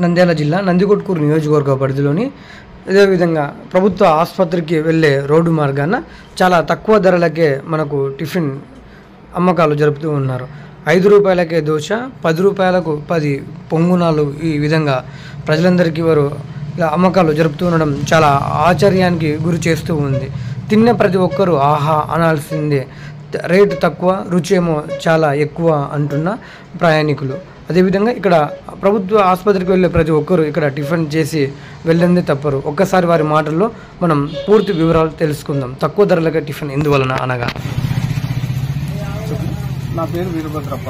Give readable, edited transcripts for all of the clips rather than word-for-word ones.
నంద్యాల జిల్లా నందికొట్కూరు నియోజకవర్గ పరిధిలోని అదేవిధంగా ప్రభుత్వ ఆసుపత్రికి వెళ్ళే రోడ్డు మార్గాన చాలా తక్కువ ధరలకే మనకు టిఫిన్ అమ్మకాలు జరుపుతూ ఉన్నారు. 5 రూపాయలకే దోశ, 10 రూపాయలకు 10 పొంగునాలు, ఈ విధంగా ప్రజలందరికీ వారు ఇలా అమ్మకాలు జరుపుతూ ఉండడం చాలా ఆశ్చర్యానికి గురి చేస్తూ ఉంది. తిన్న ప్రతి ఒక్కరూ ఆహా అనాల్సిందే. రేటు తక్కువ, రుచి ఏమో చాలా ఎక్కువ అంటున్న ప్రయాణికులు. అదేవిధంగా ఇక్కడ ప్రభుత్వ ఆసుపత్రికి వెళ్ళే ప్రతి ఒక్కరూ ఇక్కడ టిఫిన్ చేసి వెళ్ళందే తప్పరు. ఒక్కసారి వారి మాటల్లో మనం పూర్తి వివరాలు తెలుసుకుందాం. తక్కువ ధరలకే టిఫిన్ ఎందువలన అనగా, నా పేరు వీరభద్రప్ప.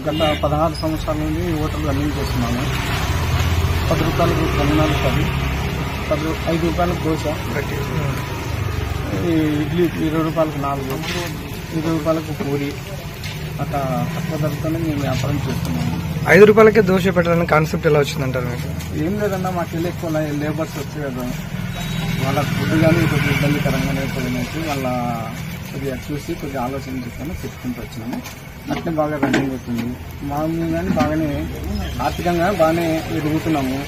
గత 16 సంవత్సరాల నుండి హోటల్ రన్నింగ్ చేస్తున్నాను. 10 రూపాయలకు పొంగనాలు 10, 5 రూపాయలకు దోశ, ఇడ్లీ 20 రూపాయలకు 4, 20 రూపాయలకు పూరి, అట్లా తక్కువ ధరతోనే మేము వ్యాపారం చేస్తున్నాము. 5 రూపాయలకే దోశ పెట్టడానికి కాన్సెప్ట్ ఎలా వచ్చిందంటారు మీకు? ఏం లేదన్నా, మాకు వెళ్ళి ఎక్కువ లేబర్స్ వచ్చి కదా, వాళ్ళ ఫుడ్ కానీ కొద్దిగా ఇబ్బందికరంగా లేకపోయినట్టు వాళ్ళ కొద్దిగా చూసి కొద్దిగా ఆలోచన చేసుకొని చెప్పుకుంటూ వచ్చినాము. అట్లే బాగా రన్నింగ్ అవుతుంది. మేము కానీ బాగానే ఆర్థికంగా బాగానే ఎదుగుతున్నాము.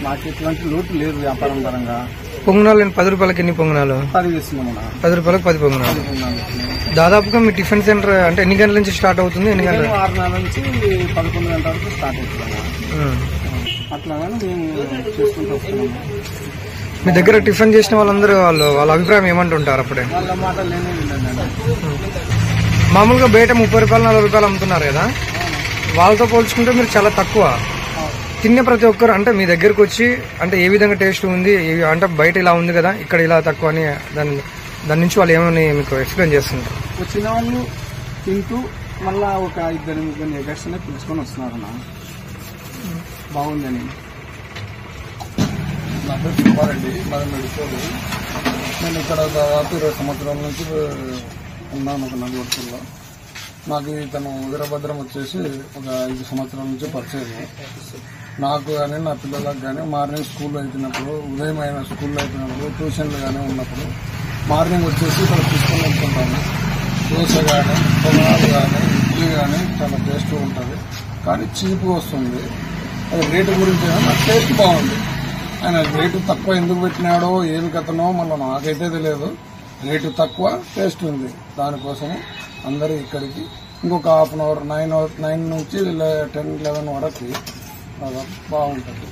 మాకు ఎటువంటి లోటు లేదు వ్యాపారం పరంగా. పొంగనాలు 10 రూపాయలకి ఎన్ని పొంగనాలు? 10 చేస్తున్నాము. 10 రూపాయలకు 10 పొంగనాలు. దాదాపుగా మీ టిఫిన్ సెంటర్ అంటే ఎన్ని గంటల నుంచి స్టార్ట్ అవుతుంది? ఎన్ని గంటలు? 6 నుంచి 11 గంటల వరకు స్టార్ట్ అవుతున్నాము. అట్లాగానే మేము చేసుకుంటూ వస్తున్నాము. మీ దగ్గర టిఫిన్ చేసిన వాళ్ళందరూ వాళ్ళ అభిప్రాయం ఏమంటుంటారు అప్పుడే? వాళ్ళ మాటలు ఏమీ వినండి. మామూలుగా బయట 30 రూపాయలు 40 రూపాయలు అమ్ముతున్నారు కదా, వాళ్ళతో పోల్చుకుంటే మీరు చాలా తక్కువ. తినే ప్రతి ఒక్కరు అంటే మీ దగ్గరకు వచ్చి అంటే ఏ విధంగా టేస్ట్ ఉంది అంటే బయట ఇలా ఉంది కదా, ఇక్కడ ఇలా తక్కువ అని దాని నుంచి వాళ్ళు ఏమని మీకు ఎక్స్ప్లెయిన్ చేస్తుంటారు? వచ్చిన వాళ్ళు తింటూ మళ్ళా ఒక 2-3 ఎగర్స్ పిలుచుకొని వస్తున్నారు. బాగుందని. నా పేరు సుబ్బారెడ్డి, మాది మెడికోలు. నేను ఇక్కడ దాదాపు 20 సంవత్సరాల నుంచి ఉన్నాను ఒక నలుగురులో. నాకు ఇతను వీరభద్రం వచ్చేసి ఒక 5 సంవత్సరాల నుంచి పరిచయం. నాకు కానీ నా పిల్లలకు కానీ మార్నింగ్ స్కూల్లో అయిపోయినప్పుడు, ఉదయం అయిన స్కూల్లో అయిపోయినప్పుడు, ట్యూషన్లు కానీ ఉన్నప్పుడు మార్నింగ్ వచ్చేసి ఇక్కడ తీసుకొని వెళ్తుంటాను. దోశ కానీ, పొంగనాలు కానీ, ఇడ్లీ కానీ చాలా టేస్ట్గా ఉంటుంది. కానీ చీప్గా వస్తుంది. అది రేటు గురించి నాకు టేస్ట్ బాగుంది. ఆయన రేటు తక్కువ ఎందుకు పెట్టినాడో ఏమి కథనో మళ్ళీ నాకైతే తెలియదు. రేటు తక్కువ, టేస్ట్ ఉంది. దానికోసం అందరూ ఇక్కడికి ఇంకొక హాఫ్ అన్ అవర్ 9 నుంచి 10-11 వరకు బాగుంటుంది.